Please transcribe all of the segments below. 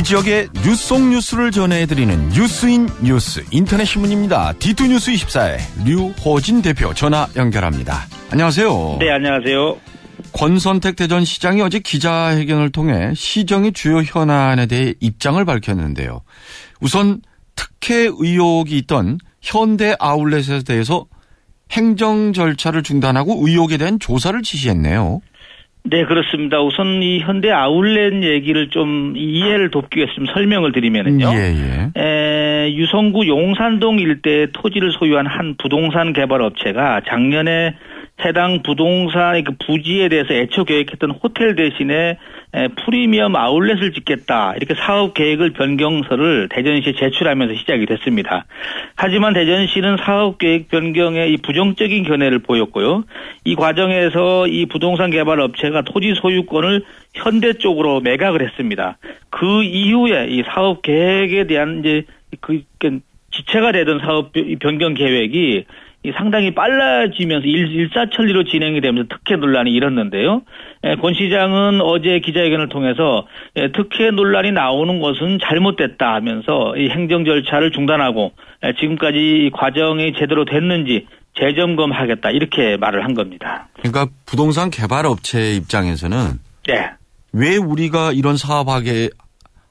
지역의 뉴스 속 뉴스를 전해드리는 뉴스인 뉴스 인터넷 신문입니다. D2뉴스 24의 류호진 대표 전화 연결합니다. 안녕하세요. 네, 안녕하세요. 권선택 대전시장이 어제 기자회견을 통해 시정의 주요 현안에 대해 입장을 밝혔는데요. 우선 특혜 의혹이 있던 현대 아울렛에 대해서 행정 절차를 중단하고 의혹에 대한 조사를 지시했네요. 네, 그렇습니다. 우선 이 현대 아울렛 얘기를 좀 이해를 돕기 위해서 좀 설명을 드리면은요. 유성구 용산동 일대의 토지를 소유한 한 부동산 개발 업체가 작년에 해당 부동산의 그 부지에 대해서 애초 계획했던 호텔 대신에 프리미엄 아울렛을 짓겠다, 이렇게 사업 계획을 변경서를 대전시에 제출하면서 시작이 됐습니다. 하지만 대전시는 사업 계획 변경에 이 부정적인 견해를 보였고요. 이 과정에서 이 부동산 개발 업체가 토지 소유권을 현대 쪽으로 매각을 했습니다. 그 이후에 이 사업 계획에 대한 이제 지체가 되던 사업 변경 계획이 상당히 빨라지면서 일사천리로 진행이 되면서 특혜 논란이 일었는데요. 권 시장은 어제 기자회견을 통해서 특혜 논란이 나오는 것은 잘못됐다 하면서 이 행정 절차를 중단하고 지금까지 이 과정이 제대로 됐는지 재점검하겠다, 이렇게 말을 한 겁니다. 그러니까 부동산 개발 업체 입장에서는 네. 왜 우리가 이런 사업하게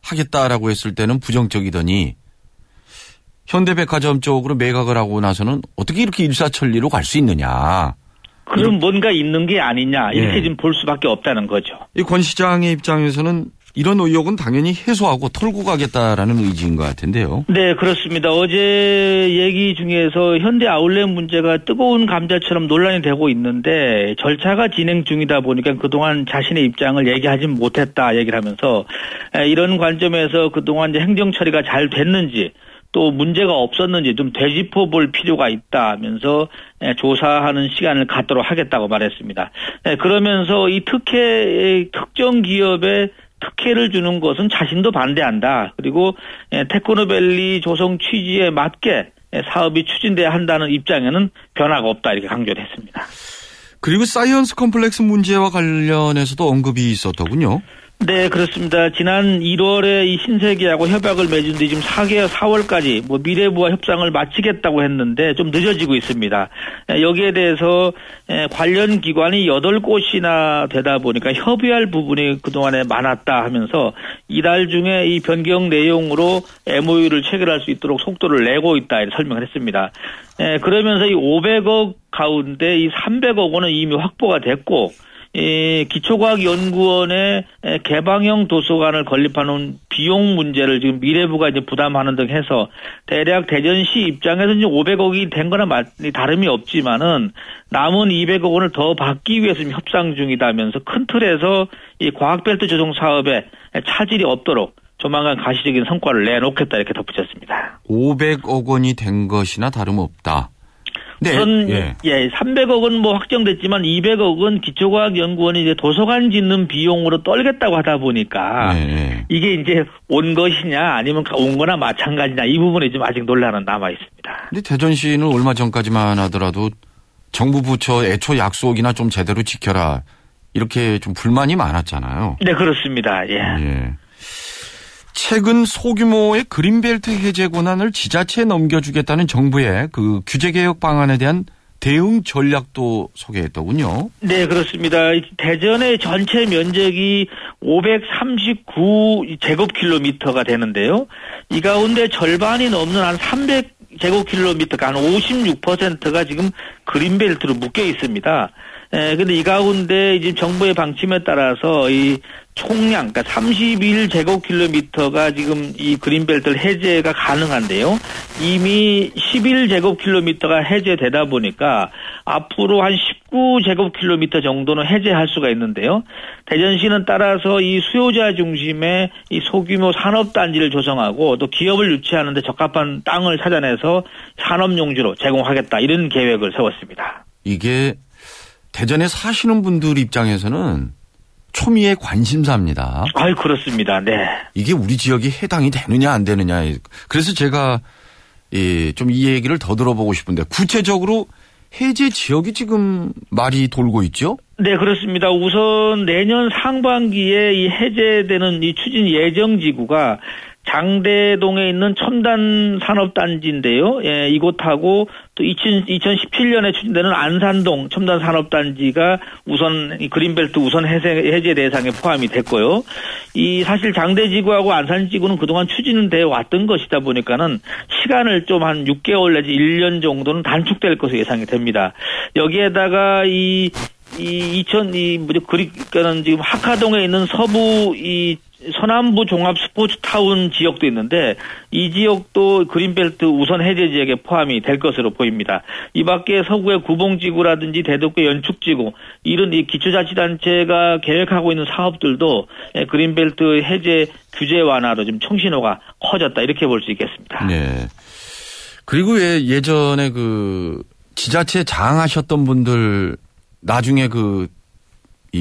하겠다라고 했을 때는 부정적이더니 현대백화점 쪽으로 매각을 하고 나서는 어떻게 이렇게 일사천리로 갈 수 있느냐. 그럼 뭔가 있는 게 아니냐, 이렇게 좀 볼 수밖에 없다는 거죠. 이 권 시장의 입장에서는 이런 의혹은 당연히 해소하고 털고 가겠다라는 의지인 것 같은데요. 네, 그렇습니다. 어제 얘기 중에서 현대 아울렛 문제가 뜨거운 감자처럼 논란이 되고 있는데 절차가 진행 중이다 보니까 그동안 자신의 입장을 얘기하지 못했다 얘기를 하면서 이런 관점에서 그동안 이제 행정 처리가 잘 됐는지 또 문제가 없었는지 좀 되짚어 볼 필요가 있다 하면서 조사하는 시간을 갖도록 하겠다고 말했습니다. 그러면서 이 특정 기업에 특혜를 주는 것은 자신도 반대한다. 그리고 테크노밸리 조성 취지에 맞게 사업이 추진돼야 한다는 입장에는 변화가 없다, 이렇게 강조를 했습니다. 그리고 사이언스 컴플렉스 문제와 관련해서도 언급이 있었더군요. 네, 그렇습니다. 지난 1월에 이 신세계하고 협약을 맺은 뒤 지금 4월까지 미래부와 협상을 마치겠다고 했는데 좀 늦어지고 있습니다. 여기에 대해서 관련 기관이 8곳이나 되다 보니까 협의할 부분이 그동안에 많았다 하면서 이달 중에 이 변경 내용으로 MOU를 체결할 수 있도록 속도를 내고 있다, 이렇게 설명을 했습니다. 그러면서 이 500억 가운데 이 300억 원은 이미 확보가 됐고, 기초과학연구원의 개방형 도서관을 건립하는 비용 문제를 지금 미래부가 이제 부담하는 등 해서 대략 대전시 입장에서는 500억이 된 거나 다름이 없지만은 남은 200억 원을 더 받기 위해서 지금 협상 중이다면서 큰 틀에서 이 과학벨트 조성 사업에 차질이 없도록 조만간 가시적인 성과를 내놓겠다, 이렇게 덧붙였습니다. 500억 원이 된 것이나 다름없다. 네, 우선 300억은 확정됐지만 200억은 기초과학연구원이 이제 도서관 짓는 비용으로 떨겠다고 하다 보니까 이게 이제 온 것이냐 아니면 온 거나 마찬가지냐, 이 부분에 좀 아직 논란은 남아 있습니다. 근데 대전시는 얼마 전까지만 하더라도 정부 부처 애초 약속이나 좀 제대로 지켜라, 이렇게 좀 불만이 많았잖아요. 네, 그렇습니다. 예. 최근 소규모의 그린벨트 해제 권한을 지자체에 넘겨주겠다는 정부의 그 규제개혁 방안에 대한 대응 전략도 소개했더군요. 네, 그렇습니다. 대전의 전체 면적이 539제곱킬로미터가 되는데요. 이 가운데 절반이 넘는 한 300제곱킬로미터가 한 56%가 지금 그린벨트로 묶여 있습니다. 근데 이 가운데 지금 정부의 방침에 따라서 이 총량, 그러니까 31제곱킬로미터가 지금 이 그린벨트를 해제가 가능한데요. 이미 11제곱킬로미터가 해제되다 보니까 앞으로 한 19제곱킬로미터 정도는 해제할 수가 있는데요. 대전시는 따라서 이 수요자 중심의 이 소규모 산업단지를 조성하고 또 기업을 유치하는 데 적합한 땅을 찾아내서 산업용지로 제공하겠다, 이런 계획을 세웠습니다. 이게 대전에 사시는 분들 입장에서는 초미의 관심사입니다. 그렇습니다. 네. 이게 우리 지역이 해당이 되느냐 안 되느냐. 그래서 제가 좀 이 얘기를 더 들어보고 싶은데, 구체적으로 해제 지역이 지금 말이 돌고 있죠? 네, 그렇습니다. 우선 내년 상반기에 이 해제되는 이 추진 예정 지구가 장대동에 있는 첨단 산업단지인데요. 예, 이곳하고 또 2017년에 추진되는 안산동 첨단 산업단지가 우선 이 그린벨트 우선 해제 대상에 포함이 됐고요. 이 사실 장대지구하고 안산지구는 그동안 추진은 돼 왔던 것이다 보니까는 시간을 좀 한 6개월 내지 1년 정도는 단축될 것으로 예상이 됩니다. 여기에다가 그러니까는 지금 학화동에 있는 서부 서남부 종합 스포츠 타운 지역도 있는데 이 지역도 그린벨트 우선 해제 지역에 포함이 될 것으로 보입니다. 이 밖에 서구의 구봉지구라든지 대덕구 연축지구 이런 이 기초자치단체가 계획하고 있는 사업들도 그린벨트 해제 규제 완화로 지금 청신호가 커졌다 이렇게 볼 수 있겠습니다. 네. 그리고 예전에 그 지자체 장하셨던 분들 나중에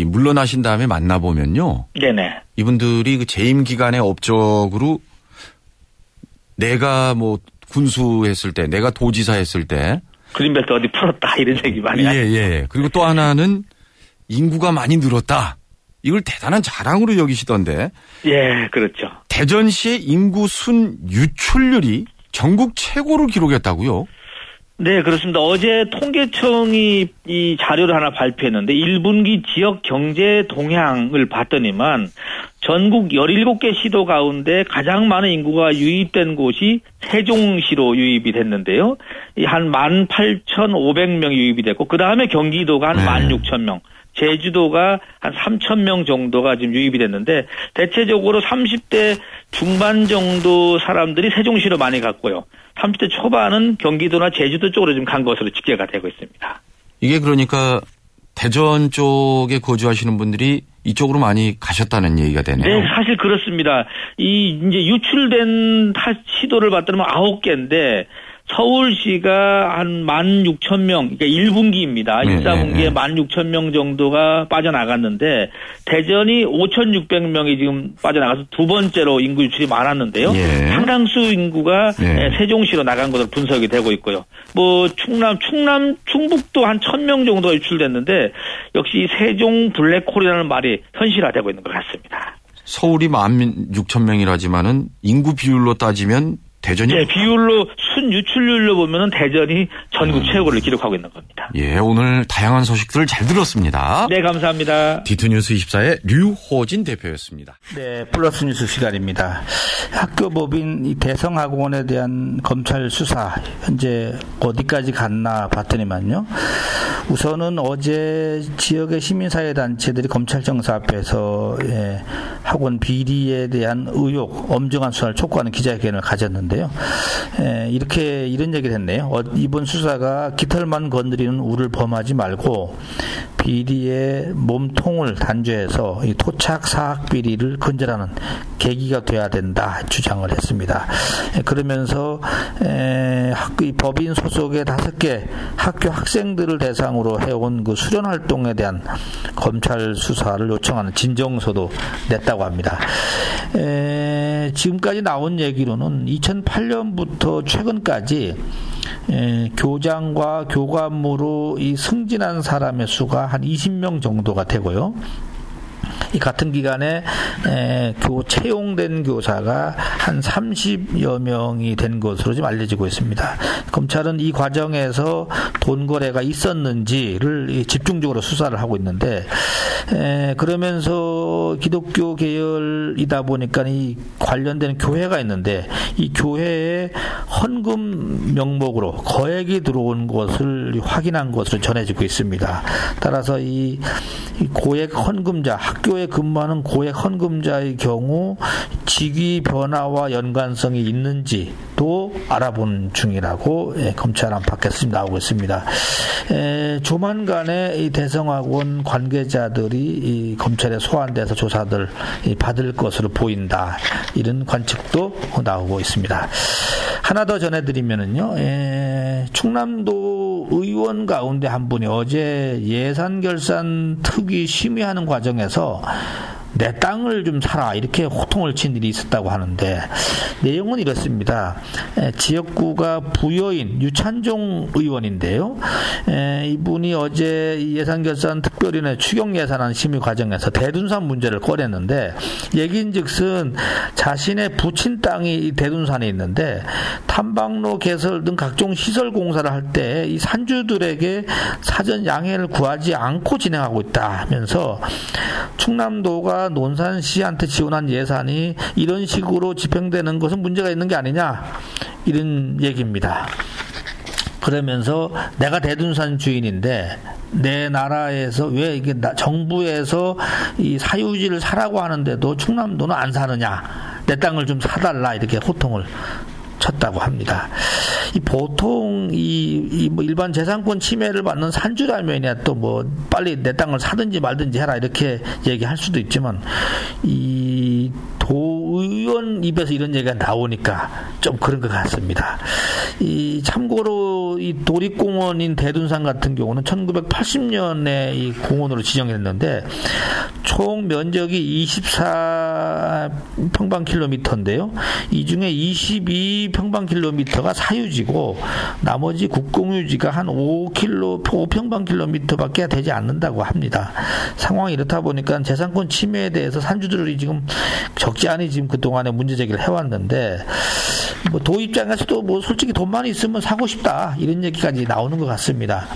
물러나신 다음에 만나보면요. 네네. 이분들이 그 재임 기간의 업적으로 내가 군수했을 때, 내가 도지사 했을 때. 그린벨트 어디 풀었다 이런 얘기 많이 하죠. 예. 그리고 또 하나는 인구가 많이 늘었다. 이걸 대단한 자랑으로 여기시던데. 예, 그렇죠. 대전시의 인구 순 유출률이 전국 최고를 기록했다고요? 네, 그렇습니다. 어제 통계청이 이 자료를 하나 발표했는데 1분기 지역 경제 동향을 봤더니만 전국 17개 시도 가운데 가장 많은 인구가 유입된 곳이 세종시로 유입이 됐는데요. 한 18,500명이 유입이 됐고 그다음에 경기도가 한 16,000명. 제주도가 한 3,000명 정도가 지금 유입이 됐는데 대체적으로 30대 중반 정도 사람들이 세종시로 많이 갔고요. 30대 초반은 경기도나 제주도 쪽으로 지금 간 것으로 집계가 되고 있습니다. 이게 그러니까 대전 쪽에 거주하시는 분들이 이쪽으로 많이 가셨다는 얘기가 되네요. 네, 사실 그렇습니다. 이제 유출된 시도를 봤더니 9개인데 서울시가 한 16,000명, 그러니까 1분기입니다. 1사분기에 16,000명 정도가 빠져나갔는데 대전이 5,600명이 지금 빠져나가서 두 번째로 인구 유출이 많았는데요. 상당수 인구가 세종시로 나간 것으로 분석이 되고 있고요. 충북도 한 1,000명 정도가 유출됐는데 역시 세종 블랙홀이라는 말이 현실화되고 있는 것 같습니다. 서울이 16,000명이라지만은 인구 비율로 따지면 대전이 비율로 순 유출률로 보면은 대전이 전국 최고를 기록하고 있는 겁니다. 예, 오늘 다양한 소식들을 잘 들었습니다. 네, 감사합니다. D2뉴스 24의 류호진 대표였습니다. 네, 플러스 뉴스 시간입니다. 학교법인 이 대성학원에 대한 검찰 수사 현재 어디까지 갔나 봤더니만요. 우선은 어제 지역의 시민사회단체들이 검찰청사 앞에서 학원 비리에 대한 의혹, 엄중한 수사를 촉구하는 기자회견을 가졌는데요. 이런 얘기를 했네요. 이번 수사가 깃털만 건드리는 우를 범하지 말고 비리의 몸통을 단죄해서 이 토착 사학 비리를 근절하는 계기가 돼야 된다 주장을 했습니다. 그러면서 이 법인 소속의 5개 학교 학생들을 대상으로 해온 그 수련 활동에 대한 검찰 수사를 요청하는 진정서도 냈다고 합니다. 지금까지 나온 얘기로는 2008년부터 최근까지 교장과 교감으로 이 승진한 사람의 수가 한 20명 정도가 되고요. 이 같은 기간에 채용된 교사가 한 30여 명이 된 것으로 지금 알려지고 있습니다. 검찰은 이 과정에서 돈 거래가 있었는지를 집중적으로 수사를 하고 있는데 그러면서 기독교 계열이다 보니까 이 관련된 교회가 있는데 이 교회에 헌금 명목으로 거액이 들어온 것을 확인한 것으로 전해지고 있습니다. 따라서 이 고액 헌금자, 학교에 근무하는 고액 헌금자의 경우 직위 변화와 연관성이 있는지도 알아본 중이라고 검찰 안팎에서 나오고 있습니다. 조만간에 이 대성학원 관계자들이 이 검찰에 소환돼서 조사들 받을 것으로 보인다. 이런 관측도 나오고 있습니다. 하나 더 전해드리면은요, 충남도 의원 가운데 한 분이 어제 예산결산 특위 심의하는 과정에서 내 땅을 좀 사라 이렇게 호통을 친 일이 있었다고 하는데 내용은 이렇습니다. 지역구가 부여인 유찬종 의원인데요. 이분이 어제 예산결산 특별위원회 추경예산안 심의 과정에서 대둔산 문제를 꺼냈는데 얘긴즉슨 자신의 부친 땅이 대둔산에 있는데 탐방로 개설 등 각종 시설 공사를 할 때 이 산주들에게 사전 양해를 구하지 않고 진행하고 있다 하면서 충남도가 논산시한테 지원한 예산이 이런 식으로 집행되는 것은 문제가 있는 게 아니냐 이런 얘기입니다. 그러면서 내가 대둔산 주인인데 내 나라에서 왜 이게 정부에서 이 사유지를 사라고 하는데도 충남도는 안 사느냐, 내 땅을 좀 사달라 이렇게 호통을 쳤다고 합니다. 이 보통 뭐 일반 재산권 침해를 받는 산주라면이야 또 뭐 빨리 내 땅을 사든지 말든지 해라 이렇게 얘기할 수도 있지만 이 도의원 입에서 이런 얘기가 나오니까 좀 그런 것 같습니다. 이 참고로 이 도립공원인 대둔산 같은 경우는 1980년에 이 공원으로 지정했는데 총 면적이 24평방킬로미터인데요. 이 중에 22평방킬로미터가 사유지고 나머지 국공유지가 한 5평방킬로미터밖에 되지 않는다고 합니다. 상황이 이렇다 보니까 재산권 침해에 대해서 산주들이 지금 적지 않이 지금 그동안에 문제제기를 해왔는데 뭐 도 입장에서도 뭐 솔직히 돈만 있으면 사고 싶다 이런 얘기까지 나오는 것 같습니다.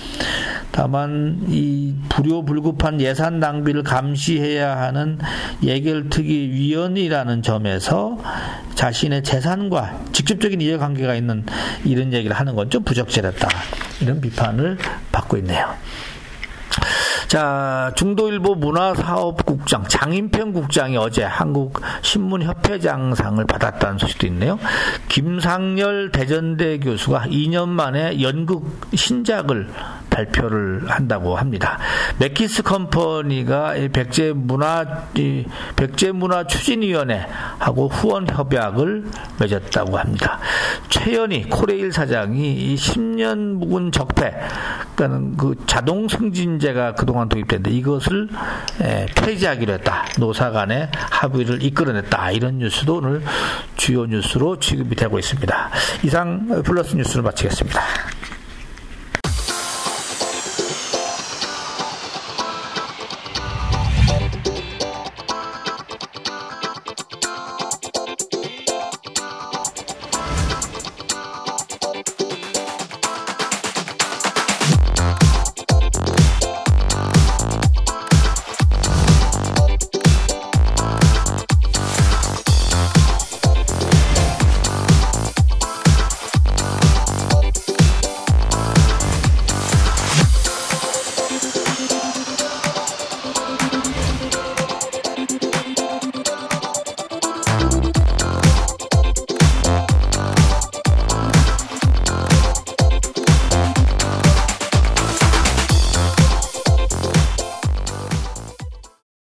다만 이 불효불급한 예산 낭비를 감시해야 하는 예결특위위원이라는 점에서 자신의 재산과 직접적인 이해관계가 있는 이런 얘기를 하는 건 좀 부적절했다 이런 비판을 받고 있네요. 자, 중도일보 문화사업국장 장인평 국장이 어제 한국신문협회장상을 받았다는 소식도 있네요. 김상열 대전대 교수가 2년 만에 연극 신작을 발표를 한다고 합니다. 맥키스 컴퍼니가 백제문화추진위원회하고 후원 협약을 맺었다고 합니다. 최연희 코레일 사장이 이 10년 묵은 적폐, 그러니까 그 자동 승진제가 그동안 도입됐는데 이것을 폐지하기로 했다. 노사 간의 합의를 이끌어냈다. 이런 뉴스도 오늘 주요 뉴스로 취급이 되고 있습니다. 이상 플러스 뉴스를 마치겠습니다.